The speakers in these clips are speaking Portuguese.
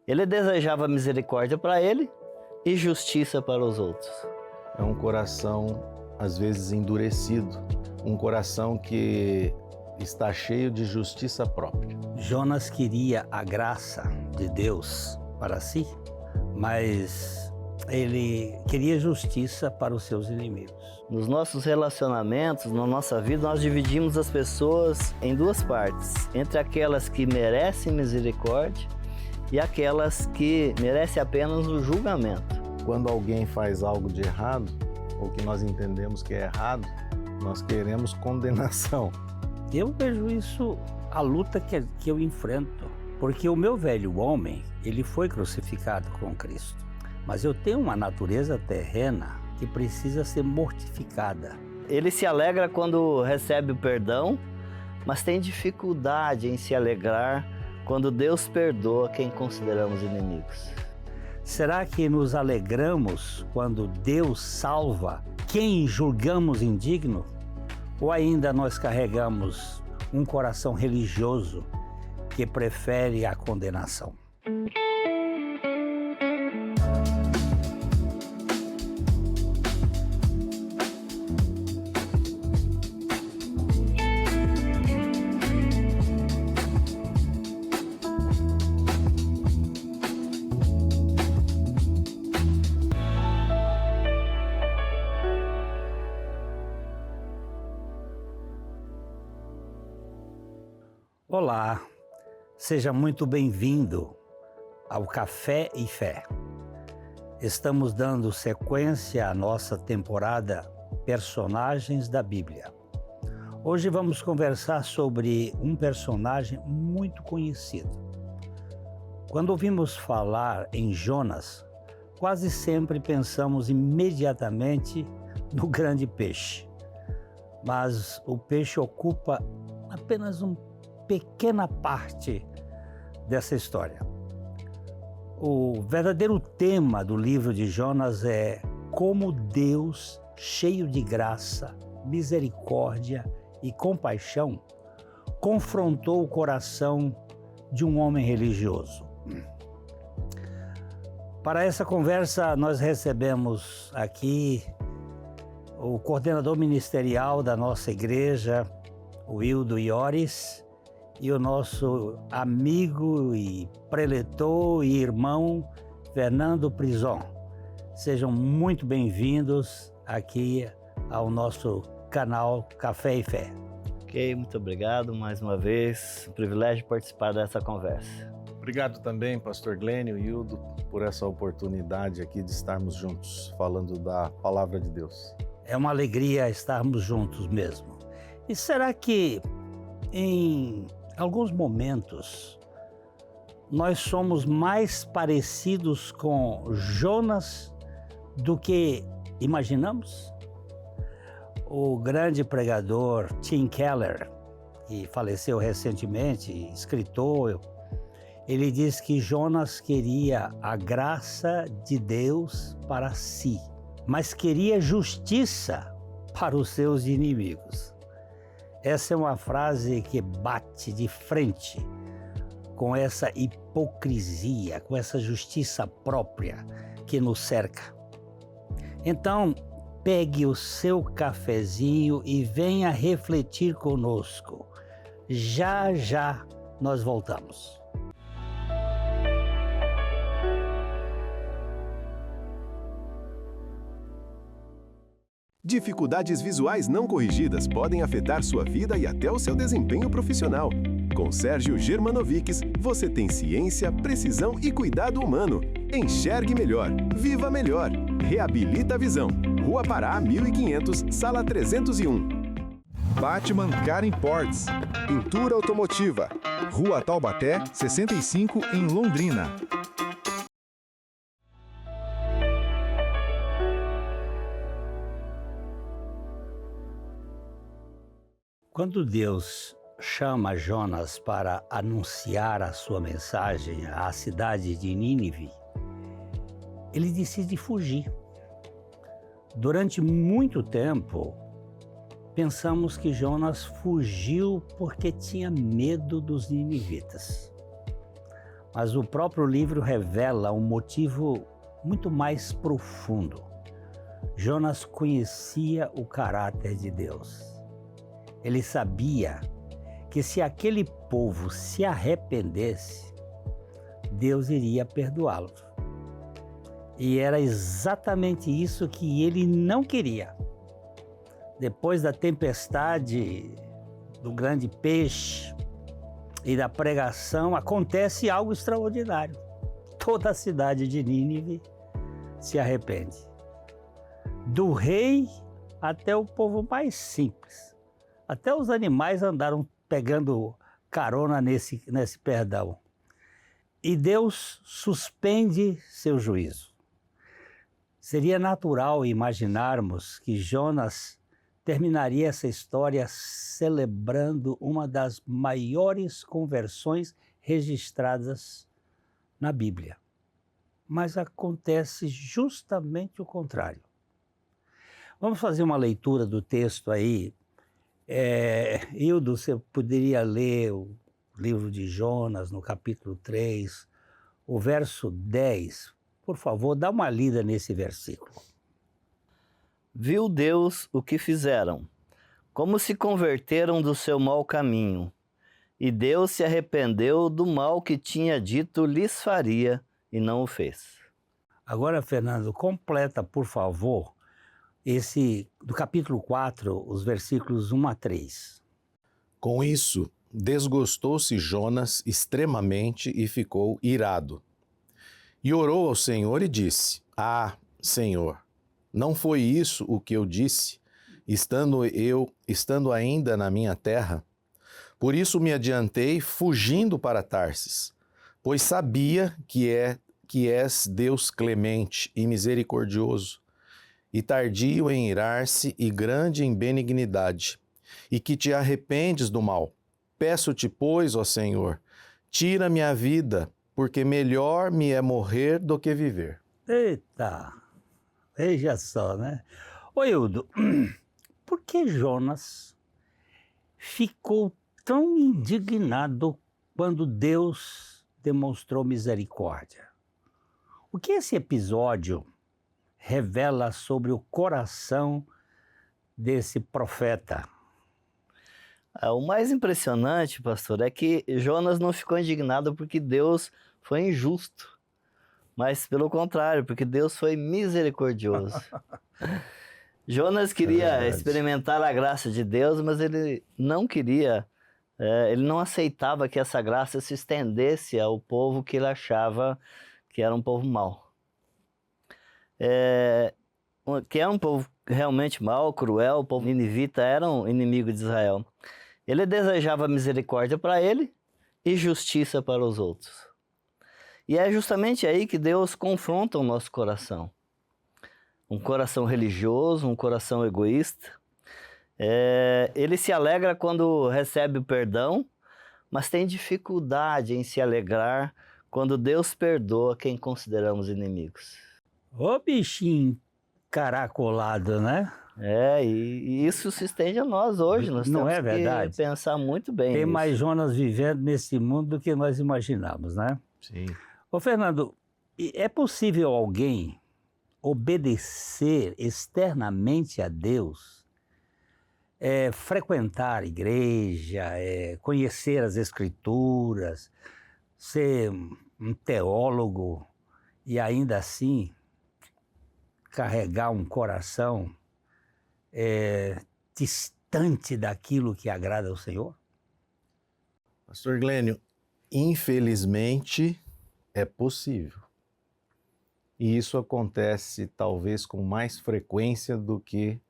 Ele desejava misericórdia para ele e justiça para os outros. É um coração, às vezes, endurecido, um coração que está cheio de justiça própria. Jonas queria a graça de Deus para si, mas ele queria justiça para os seus inimigos. Nos nossos relacionamentos, na nossa vida, nós dividimos as pessoas em duas partes, entre aquelas que merecem misericórdia e aquelas que merecem apenas o julgamento. Quando alguém faz algo de errado, ou que nós entendemos que é errado, nós queremos condenação. Eu vejo isso, a luta que eu enfrento, porque o meu velho homem, ele foi crucificado com Cristo, mas eu tenho uma natureza terrena que precisa ser mortificada. Ele se alegra quando recebe o perdão, mas tem dificuldade em se alegrar quando Deus perdoa quem consideramos inimigos. Será que nos alegramos quando Deus salva quem julgamos indigno? Ou ainda nós carregamos um coração religioso que prefere a condenação? Olá, seja muito bem-vindo ao Café e Fé. Estamos dando sequência à nossa temporada Personagens da Bíblia. Hoje vamos conversar sobre um personagem muito conhecido. Quando ouvimos falar em Jonas, quase sempre pensamos imediatamente no grande peixe. Mas o peixe ocupa apenas uma pequena parte dessa história. O verdadeiro tema do livro de Jonas é como Deus, cheio de graça, misericórdia e compaixão, confrontou o coração de um homem religioso. Para essa conversa, nós recebemos aqui o coordenador ministerial da nossa igreja, o Hildo Iores, e o nosso amigo e preletor e irmão Fernando Prison. Sejam muito bem-vindos aqui ao nosso canal Café e Fé. Ok, muito obrigado mais uma vez. Um privilégio participar dessa conversa. Obrigado também, pastor Glênio e Hildo, por essa oportunidade aqui de estarmos juntos, falando da Palavra de Deus. É uma alegria estarmos juntos mesmo. E será que em alguns momentos nós somos mais parecidos com Jonas do que imaginamos? O grande pregador Tim Keller, que faleceu recentemente, escritor, ele diz que Jonas queria a graça de Deus para si, mas queria justiça para os seus inimigos. Essa é uma frase que bate de frente com essa hipocrisia, com essa justiça própria que nos cerca. Então, pegue o seu cafezinho e venha refletir conosco. Já, já nós voltamos. Dificuldades visuais não corrigidas podem afetar sua vida e até o seu desempenho profissional. Com Sérgio Germanovics, você tem ciência, precisão e cuidado humano. Enxergue melhor, viva melhor. Reabilita a visão. Rua Pará, 1500, sala 301. Batman Car Imports. Pintura automotiva. Rua Taubaté, 65, em Londrina. Quando Deus chama Jonas para anunciar a sua mensagem à cidade de Nínive, ele decide fugir. Durante muito tempo, pensamos que Jonas fugiu porque tinha medo dos ninivitas. Mas o próprio livro revela um motivo muito mais profundo. Jonas conhecia o caráter de Deus. Ele sabia que se aquele povo se arrependesse, Deus iria perdoá-los. E era exatamente isso que ele não queria. Depois da tempestade, do grande peixe e da pregação, acontece algo extraordinário. Toda a cidade de Nínive se arrepende. Do rei até o povo mais simples. Até os animais andaram pegando carona nesse perdão. E Deus suspende seu juízo. Seria natural imaginarmos que Jonas terminaria essa história celebrando uma das maiores conversões registradas na Bíblia. Mas acontece justamente o contrário. Vamos fazer uma leitura do texto aí. Hildo, você poderia ler o livro de Jonas, no capítulo 3, o verso 10. Por favor, dá uma lida nesse versículo. Viu Deus o que fizeram, como se converteram do seu mau caminho. E Deus se arrependeu do mal que tinha dito lhes faria e não o fez. Agora, Fernando, completa, por favor, do capítulo 4, os versículos 1 a 3. Com isso, desgostou-se Jonas extremamente e ficou irado. E orou ao Senhor e disse: Ah, Senhor, não foi isso o que eu disse, estando ainda na minha terra? Por isso me adiantei, fugindo para Tarsis, pois sabia que és Deus clemente e misericordioso, e tardio em irar-se e grande em benignidade, e que te arrependes do mal. Peço-te, pois, ó Senhor, tira-me a vida, porque melhor me é morrer do que viver. Eita, veja só, né? Ô Hildo, por que Jonas ficou tão indignado quando Deus demonstrou misericórdia? O que esse episódio revela sobre o coração desse profeta? O mais impressionante, pastor, é que Jonas não ficou indignado porque Deus foi injusto, mas pelo contrário, porque Deus foi misericordioso. Jonas queria experimentar a graça de Deus, mas ele não queria, ele não aceitava que essa graça se estendesse ao povo que ele achava que era um povo mau. Que era um povo realmente mau, cruel, o povo ninivita era um inimigo de Israel. Ele desejava misericórdia para ele e justiça para os outros. E é justamente aí que Deus confronta o nosso coração. Um coração religioso, um coração egoísta. Ele se alegra quando recebe o perdão, mas tem dificuldade em se alegrar quando Deus perdoa quem consideramos inimigos. Ô bichinho caracolado, né? E isso se estende a nós hoje. Nós Não temos é verdade? que pensar muito bem Tem nisso. mais Jonas vivendo nesse mundo do que nós imaginamos, né? Sim. Ô Fernando, é possível alguém obedecer externamente a Deus, frequentar a igreja, conhecer as escrituras, ser um teólogo e ainda assim carregar um coração distante daquilo que agrada ao Senhor? Pastor Glênio, infelizmente é possível. E isso acontece talvez com mais frequência do que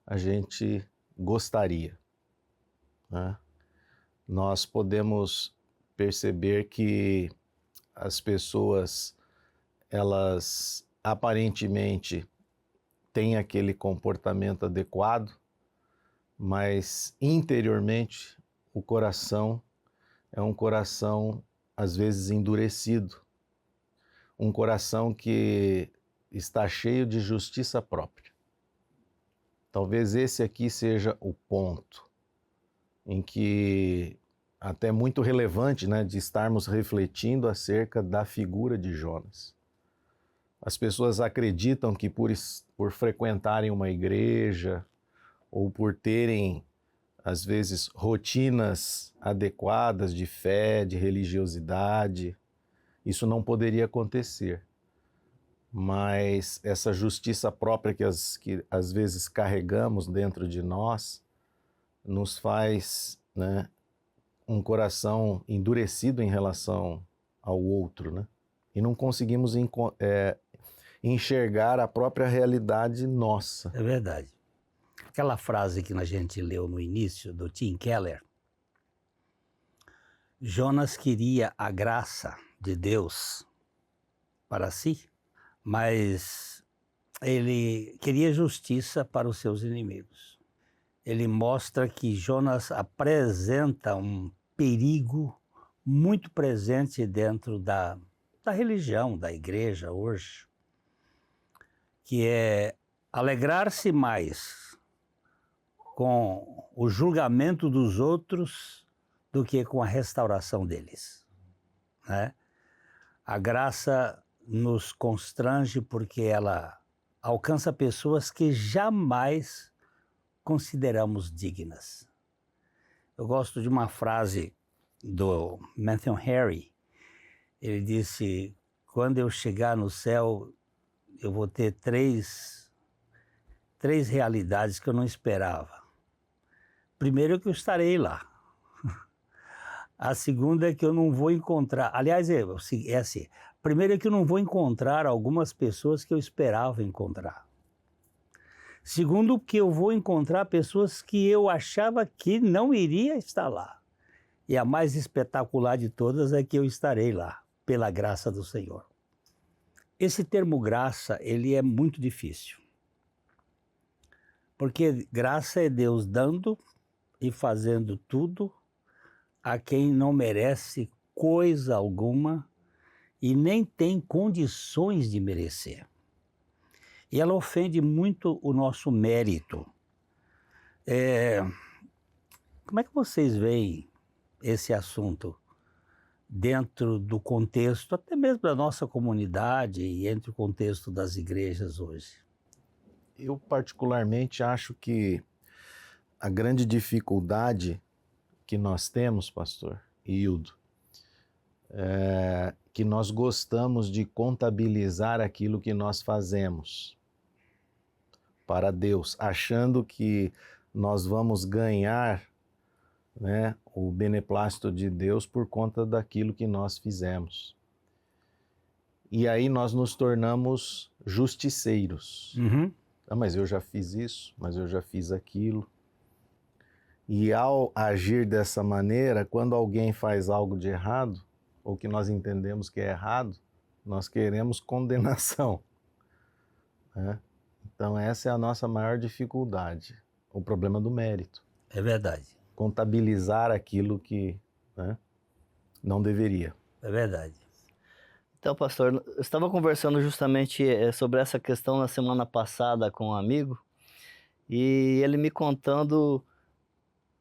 a gente gostaria, né? Nós podemos perceber que as pessoas, elas aparentemente têm aquele comportamento adequado, mas interiormente o coração é um coração às vezes endurecido, um coração que está cheio de justiça própria. Talvez esse aqui seja o ponto em que até muito relevante, né, de estarmos refletindo acerca da figura de Jonas. As pessoas acreditam que por frequentarem uma igreja ou por terem, às vezes, rotinas adequadas de fé, de religiosidade, isso não poderia acontecer. Mas essa justiça própria que às vezes carregamos dentro de nós nos faz, né, um coração endurecido em relação ao outro, né? E não conseguimos enxergar a própria realidade nossa. É verdade. Aquela frase que a gente leu no início, do Tim Keller, Jonas queria a graça de Deus para si, mas ele queria justiça para os seus inimigos. Ele mostra que Jonas apresenta um perigo muito presente dentro da religião, da igreja hoje, que é alegrar-se mais com o julgamento dos outros do que com a restauração deles, né? A graça nos constrange porque ela alcança pessoas que jamais consideramos dignas. Eu gosto de uma frase do Matthew Henry. Ele disse: quando eu chegar no céu, eu vou ter três realidades que eu não esperava. Primeiro, que eu estarei lá. A segunda é que eu não vou encontrar... Aliás, é assim. Primeiro é que eu não vou encontrar algumas pessoas que eu esperava encontrar. Segundo, que eu vou encontrar pessoas que eu achava que não iria estar lá. E a mais espetacular de todas é que eu estarei lá, pela graça do Senhor. Esse termo graça, ele é muito difícil. Porque graça é Deus dando e fazendo tudo a quem não merece coisa alguma e nem tem condições de merecer. E ela ofende muito o nosso mérito. Como é que vocês veem esse assunto dentro do contexto, até mesmo da nossa comunidade e entre o contexto das igrejas hoje? Eu particularmente acho que a grande dificuldade que nós temos, pastor Hildo, é que nós gostamos de contabilizar aquilo que nós fazemos para Deus, achando que nós vamos ganhar, né, o beneplácito de Deus por conta daquilo que nós fizemos. E aí nós nos tornamos justiceiros. Uhum. Mas eu já fiz isso, mas eu já fiz aquilo. E ao agir dessa maneira, quando alguém faz algo de errado, ou que nós entendemos que é errado, nós queremos condenação, né? Então essa é a nossa maior dificuldade, o problema do mérito. É verdade. Contabilizar aquilo que, né, não deveria. É verdade. Então, pastor, eu estava conversando justamente sobre essa questão na semana passada com um amigo, e ele me contando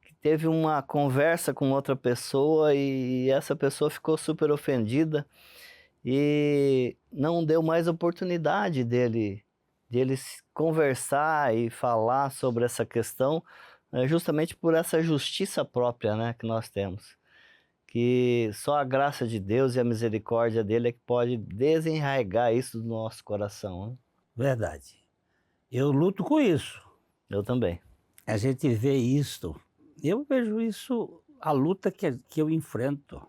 que teve uma conversa com outra pessoa e essa pessoa ficou super ofendida e não deu mais oportunidade dele conversar e falar sobre essa questão, justamente por essa justiça própria, né, que nós temos. Que só a graça de Deus e a misericórdia dele é que pode desenraigar isso do nosso coração, né? Verdade. Eu luto com isso. Eu também. A gente vê isso, eu vejo isso, a luta que eu enfrento.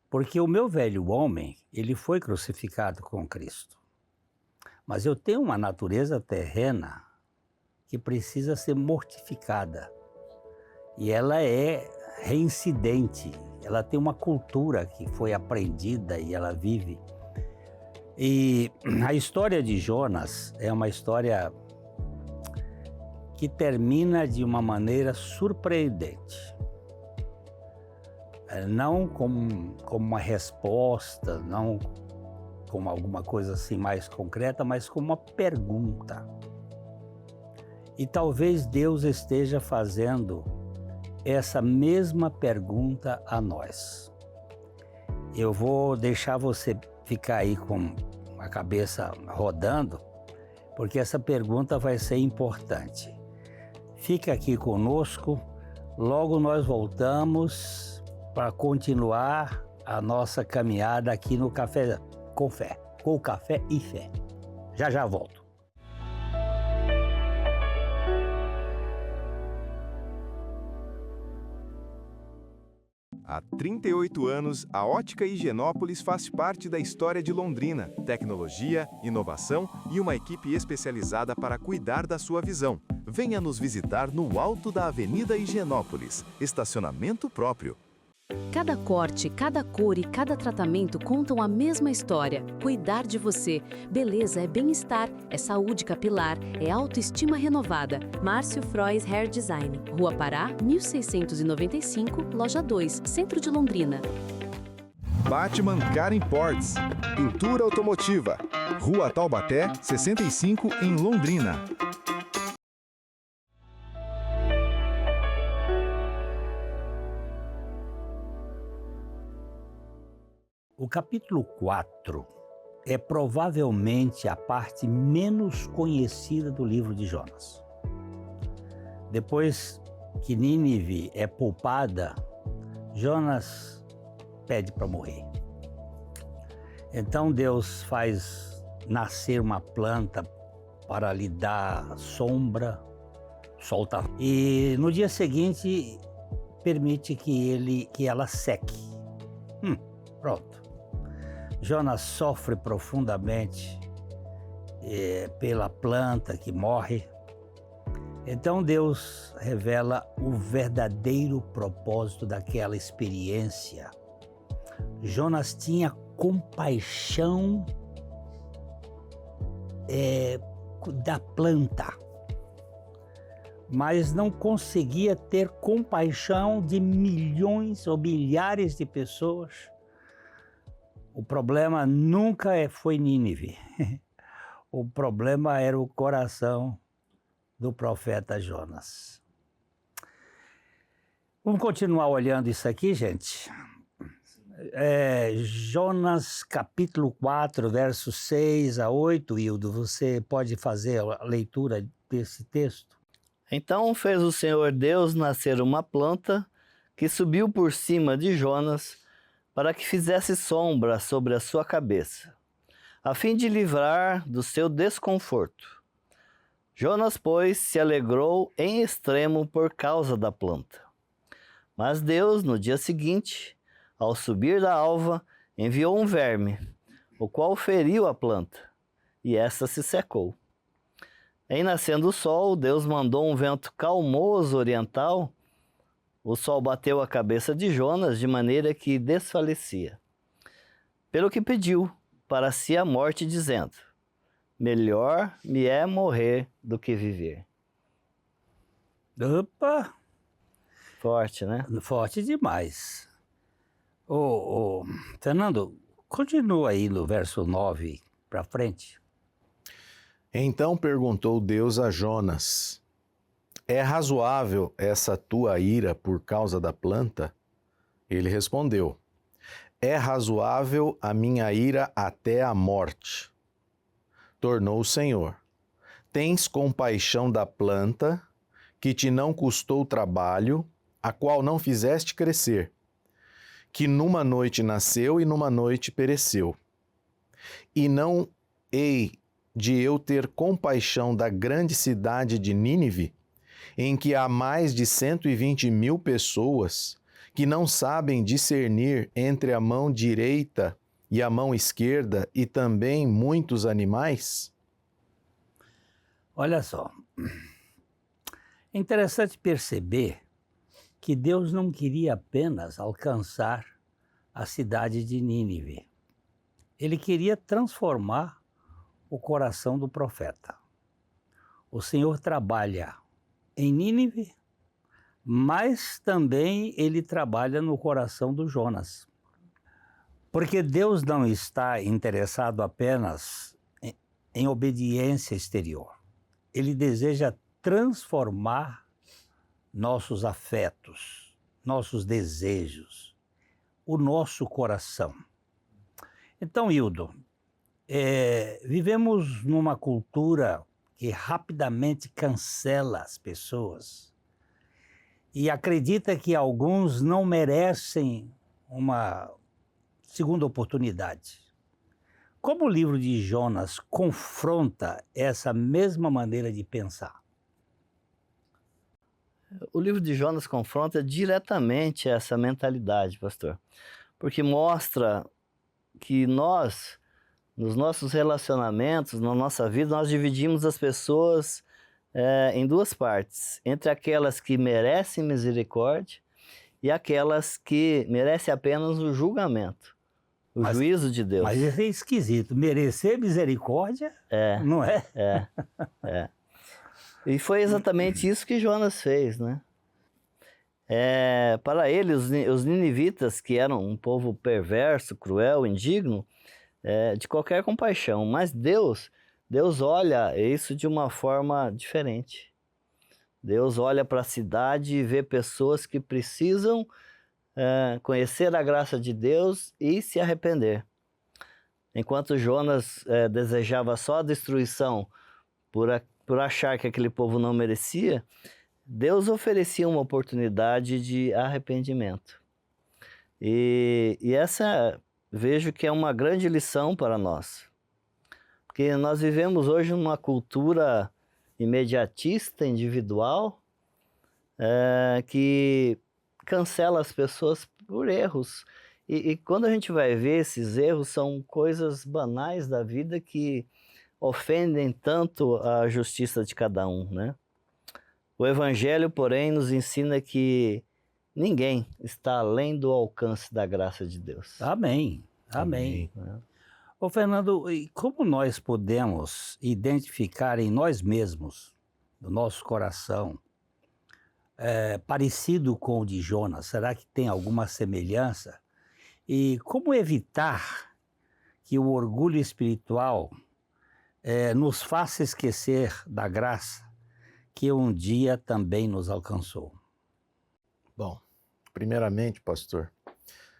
Porque o meu velho homem, ele foi crucificado com Cristo. Mas eu tenho uma natureza terrena que precisa ser mortificada. E ela é reincidente. Ela tem uma cultura que foi aprendida e ela vive. E a história de Jonas é uma história que termina de uma maneira surpreendente. Não como uma resposta, não como alguma coisa assim mais concreta, mas como uma pergunta. E talvez Deus esteja fazendo essa mesma pergunta a nós. Eu vou deixar você ficar aí com a cabeça rodando, porque essa pergunta vai ser importante. Fica aqui conosco, logo nós voltamos para continuar a nossa caminhada aqui no Café com Fé, com Café e Fé. Já já volto. Há 38 anos, a Ótica Higienópolis faz parte da história de Londrina. Tecnologia, inovação e uma equipe especializada para cuidar da sua visão. Venha nos visitar no alto da Avenida Higienópolis. Estacionamento próprio. Cada corte, cada cor e cada tratamento contam a mesma história. Cuidar de você. Beleza é bem-estar, é saúde capilar, é autoestima renovada. Márcio Frois Hair Design. Rua Pará, 1695, Loja 2, Centro de Londrina. Batman Car Imports. Pintura automotiva. Rua Taubaté, 65, em Londrina. O capítulo 4 é provavelmente a parte menos conhecida do livro de Jonas. Depois que Nínive é poupada, Jonas pede para morrer. Então Deus faz nascer uma planta para lhe dar sombra, solta. E no dia seguinte permite que ela seque. Pronto. Jonas sofre profundamente pela planta que morre. Então Deus revela o verdadeiro propósito daquela experiência. Jonas tinha compaixão da planta, mas não conseguia ter compaixão de milhões ou milhares de pessoas. O problema nunca foi Nínive. O problema era o coração do profeta Jonas. Vamos continuar olhando isso aqui, gente? Jonas capítulo 4, versos 6 a 8, Hildo, você pode fazer a leitura desse texto? Então fez o Senhor Deus nascer uma planta que subiu por cima de Jonas para que fizesse sombra sobre a sua cabeça, a fim de livrar do seu desconforto. Jonas, pois, se alegrou em extremo por causa da planta. Mas Deus, no dia seguinte, ao subir da alva, enviou um verme, o qual feriu a planta, e esta se secou. Em nascendo o sol, Deus mandou um vento calmoso oriental. O sol bateu a cabeça de Jonas de maneira que desfalecia. Pelo que pediu para si a morte, dizendo: melhor me é morrer do que viver. Opa! Forte, né? Forte demais. Fernando, continua aí no verso 9 para frente. Então perguntou Deus a Jonas: é razoável essa tua ira por causa da planta? Ele respondeu: é razoável a minha ira até a morte. Tornou o Senhor: tens compaixão da planta, que te não custou trabalho, a qual não fizeste crescer, que numa noite nasceu e numa noite pereceu. E não hei de eu ter compaixão da grande cidade de Nínive, em que há mais de 120.000 pessoas que não sabem discernir entre a mão direita e a mão esquerda, e também muitos animais? Olha só, é interessante perceber que Deus não queria apenas alcançar a cidade de Nínive. Ele queria transformar o coração do profeta. O Senhor trabalha em Nínive, mas também ele trabalha no coração do Jonas. Porque Deus não está interessado apenas em obediência exterior. Ele deseja transformar nossos afetos, nossos desejos, o nosso coração. Então, Hildo, vivemos numa cultura que rapidamente cancela as pessoas e acredita que alguns não merecem uma segunda oportunidade. Como o livro de Jonas confronta essa mesma maneira de pensar? O livro de Jonas confronta diretamente essa mentalidade, pastor, porque mostra que nós, nos nossos relacionamentos, na nossa vida, nós dividimos as pessoas em duas partes, entre aquelas que merecem misericórdia e aquelas que merecem apenas o julgamento, o juízo de Deus. Mas isso é esquisito, merecer misericórdia, não é? E foi exatamente isso que Jonas fez, né? Para ele, os ninivitas, que eram um povo perverso, cruel, indigno, de qualquer compaixão, mas Deus olha isso de uma forma diferente. Deus olha para a cidade e vê pessoas que precisam conhecer a graça de Deus e se arrepender. Enquanto Jonas desejava só a destruição por achar que aquele povo não merecia, Deus oferecia uma oportunidade de arrependimento. E essa, vejo que é uma grande lição para nós. Porque nós vivemos hoje numa cultura imediatista, individual, que cancela as pessoas por erros. E quando a gente vai ver, esses erros são coisas banais da vida que ofendem tanto a justiça de cada um, né? O Evangelho, porém, nos ensina que ninguém está além do alcance da graça de Deus. Amém. Ô Fernando, e como nós podemos identificar em nós mesmos, no nosso coração, parecido com o de Jonas? Será que tem alguma semelhança? E como evitar que o orgulho espiritual nos faça esquecer da graça que um dia também nos alcançou? Bom, primeiramente, pastor,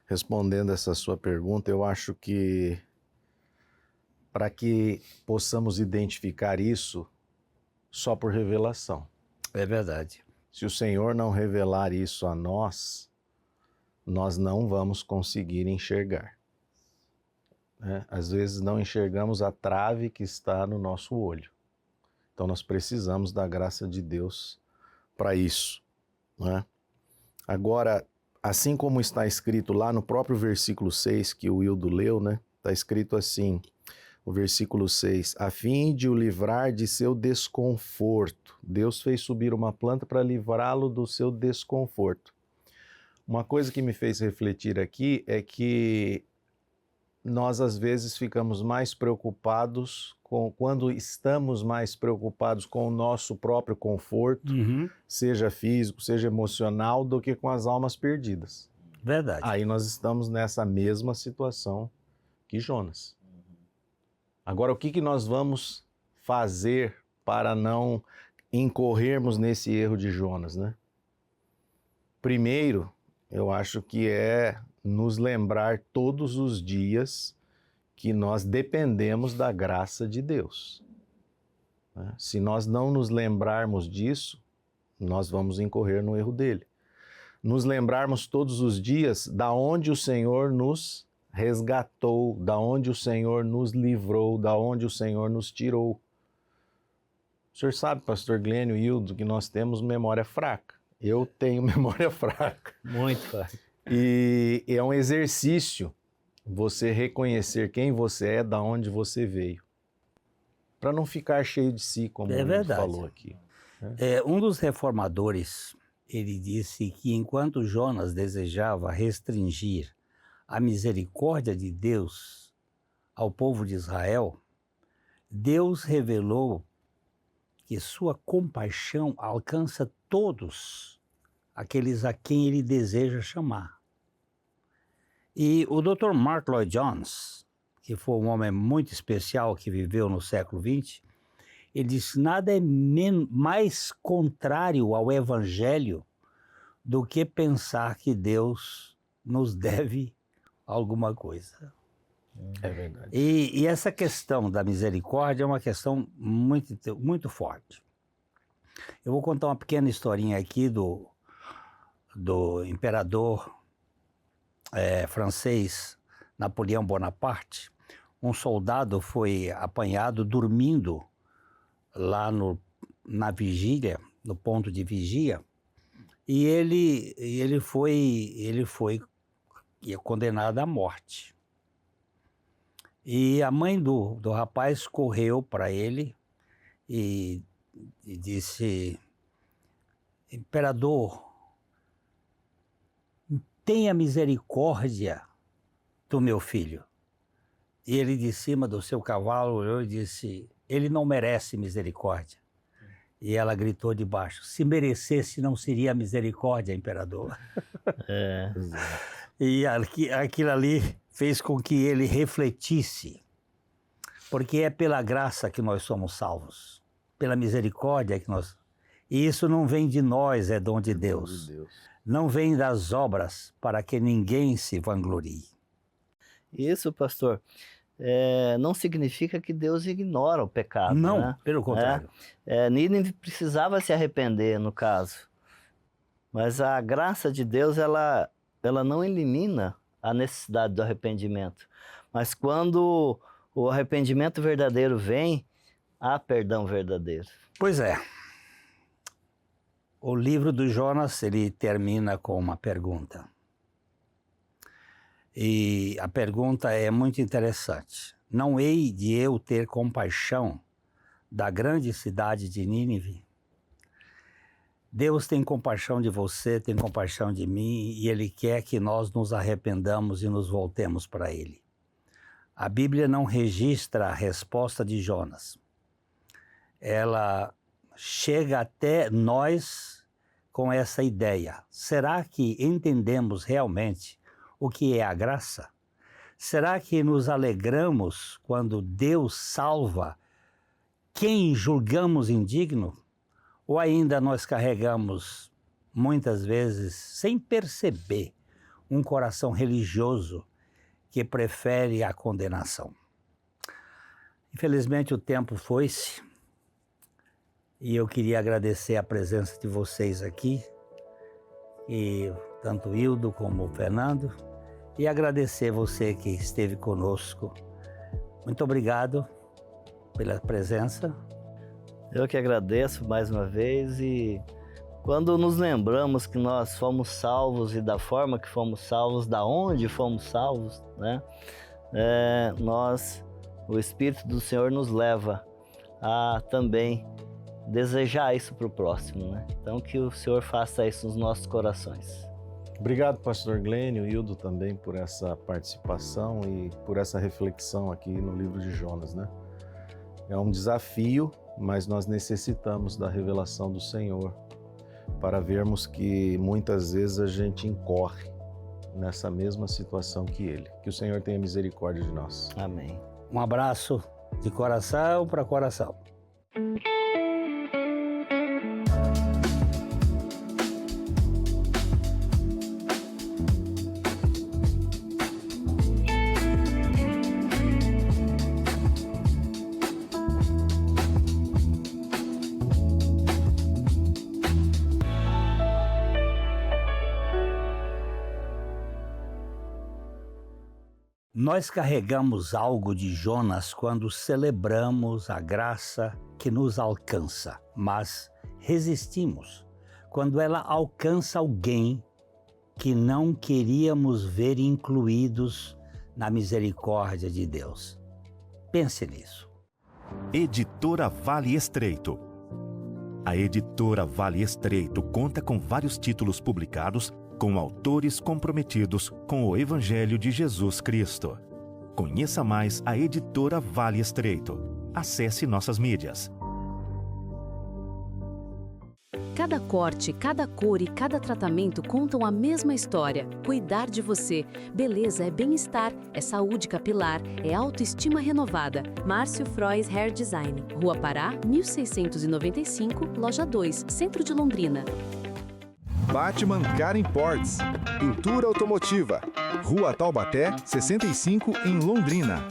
respondendo essa sua pergunta, eu acho que para que possamos identificar isso só por revelação. É verdade. Se o Senhor não revelar isso a nós, nós não vamos conseguir enxergar. Às vezes não enxergamos a trave que está no nosso olho. Então nós precisamos da graça de Deus para isso, né? Agora, assim como está escrito lá no próprio versículo 6 que o Hildo leu, né? Está escrito assim, o versículo 6, a fim de o livrar de seu desconforto. Deus fez subir uma planta para livrá-lo do seu desconforto. Uma coisa que me fez refletir aqui é que nós às vezes ficamos mais preocupados quando estamos mais preocupados com o nosso próprio conforto, seja físico, seja emocional, do que com as almas perdidas. Verdade. Aí nós estamos nessa mesma situação que Jonas. Agora, o que nós vamos fazer para não incorrermos nesse erro de Jonas, né? Primeiro, eu acho que é nos lembrar todos os dias que nós dependemos da graça de Deus. Se nós não nos lembrarmos disso, nós vamos incorrer no erro dele. Nos lembrarmos todos os dias da onde o Senhor nos resgatou, da onde o Senhor nos livrou, da onde o Senhor nos tirou. O senhor sabe, pastor Glênio e Hildo, que nós temos memória fraca. Eu tenho memória fraca. Muito fraca. E é um exercício você reconhecer quem você é, da onde você veio. Para não ficar cheio de si, como ele falou aqui. Um dos reformadores, ele disse que enquanto Jonas desejava restringir a misericórdia de Deus ao povo de Israel, Deus revelou que sua compaixão alcança todos aqueles a quem ele deseja chamar. E o Dr. Mark Lloyd Jones, que foi um homem muito especial que viveu no século XX, Ele disse: nada é mais contrário ao Evangelho do que pensar que Deus nos deve alguma coisa. É verdade. E essa questão da misericórdia é uma questão muito forte. Eu vou contar uma pequena historinha aqui do imperador francês Napoleão Bonaparte. Um soldado foi apanhado dormindo lá na vigília, no ponto de vigia, e ele foi condenado à morte. E a mãe do rapaz correu para ele e disse: imperador, tenha misericórdia do meu filho. E ele, de cima do seu cavalo, olhou e disse: ele não merece misericórdia. E ela gritou de baixo: se merecesse, não seria misericórdia, imperador. E aquilo ali fez com que ele refletisse, porque é pela graça que nós somos salvos, pela misericórdia que nós... E isso não vem de nós, é dom de Deus. Não vem das obras, para que ninguém se vanglorie. Isso, pastor, não significa que Deus ignora o pecado. Não, né? pelo contrário. Nínive precisava se arrepender, no caso. Mas a graça de Deus, ela não elimina a necessidade do arrependimento. Mas quando o arrependimento verdadeiro vem, há perdão verdadeiro. Pois é. O livro do Jonas, ele termina com uma pergunta. E a pergunta é muito interessante. Não hei de eu ter compaixão da grande cidade de Nínive? Deus tem compaixão de você, tem compaixão de mim, e Ele quer que nós nos arrependamos e nos voltemos para Ele. A Bíblia não registra a resposta de Jonas. Ela chega até nós com essa ideia. Será que entendemos realmente o que é a graça? Será que nos alegramos quando Deus salva quem julgamos indigno? Ou ainda nós carregamos, muitas vezes, sem perceber, um coração religioso que prefere a condenação? Infelizmente o tempo foi-se e eu queria agradecer a presença de vocês aqui, e tanto o Hildo como o Fernando, e agradecer você que esteve conosco. Muito obrigado pela presença. Eu que agradeço mais uma vez, e quando nos lembramos que nós fomos salvos e da forma que fomos salvos, da onde fomos salvos, né? O Espírito do Senhor nos leva a também desejar isso para o próximo, né? Então que o Senhor faça isso nos nossos corações. Obrigado, pastor Glênio e Hildo também por essa participação e por essa reflexão aqui no livro de Jonas, né? É um desafio, mas nós necessitamos da revelação do Senhor para vermos que muitas vezes a gente incorre nessa mesma situação que ele. Que o Senhor tenha misericórdia de nós. Amém. Um abraço de coração para coração. Nós carregamos algo de Jonas quando celebramos a graça que nos alcança, mas resistimos quando ela alcança alguém que não queríamos ver incluídos na misericórdia de Deus. Pense nisso. Editora Vale Estreito. A Editora Vale Estreito conta com vários títulos publicados com autores comprometidos com o Evangelho de Jesus Cristo. Conheça mais a Editora Vale Estreito. Acesse nossas mídias. cada corte, cada cor e cada tratamento contam a mesma história. Cuidar de você. Beleza é bem-estar, é saúde capilar, é autoestima renovada. Márcio Frois Hair Design. Rua Pará, 1695, Loja 2, Centro de Londrina. Batman Car Imports. Pintura automotiva. Rua Taubaté, 65, em Londrina.